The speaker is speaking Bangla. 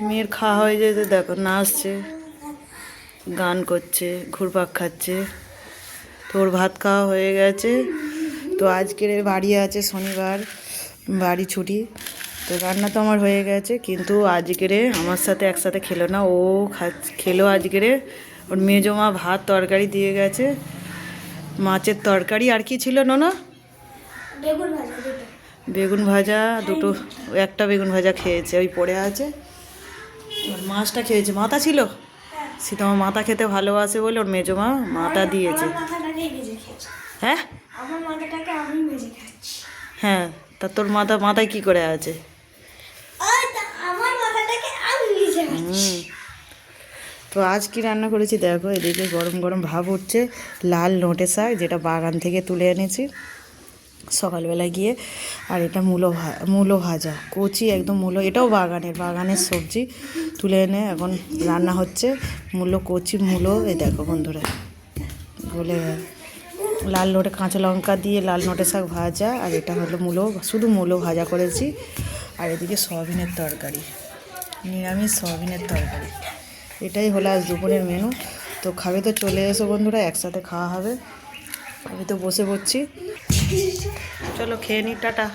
মেয়ের খাওয়া হয়ে যেতে দেখো নাচছে, গান করছে, ঘুরপাক খাচ্ছে। তোর ভাত খাওয়া হয়ে গেছে। তো আজকের বাড়ি আছে, শনিবার বাড়ি ছুটি। তো রান্না তো আমার হয়ে গেছে, কিন্তু আজকেরে আমার সাথে একসাথে খেলো না। ও খেলো আজকেরে। ওর মেজো মা ভাত তরকারি দিয়ে গেছে, মাছের তরকারি। আর কি ছিল নোনা? বেগুন ভাজা দুটো, একটা বেগুন ভাজা খেয়েছে, ওই পড়ে আছে। আর মাছটা খেয়েছে, মাথা ছিল। সীতামা মাথা খেতে ভালোবাসে বলে ওর মেজো মা মাথা দিয়েছে। হ্যাঁ হ্যাঁ, তা তোর মাথায় কি করে আছে? তো আজ কি রান্না করেছি দেখো। এদিকে গরম গরম ভাব উঠছে, লাল নোটে শাক, যেটা বাগান থেকে তুলে এনেছি সকালবেলা গিয়ে। আর এটা মূলো ভাজা, কচি একদম মূলো, এটাও বাগানের সবজি তুলে এনে এখন রান্না হচ্ছে। কচি মূলো, এই দেখো বন্ধুরা, বলে লাল নোটে কাঁচা লঙ্কা দিয়ে লাল নোটে শাক ভাজা। আর এটা হলো শুধু মূলো ভাজা করেছি। আর এদিকে সয়াবিনের তরকারি, নিরামিষ সয়াবিনের তরকারি। এটাই হলো আজ দুপুরের মেনু। তো খাবে তো চলে এসো বন্ধুরা, একসাথে খাওয়া হবে। আমি তো বসে পড়ছি, চলো খেয়ে নি, টাটা।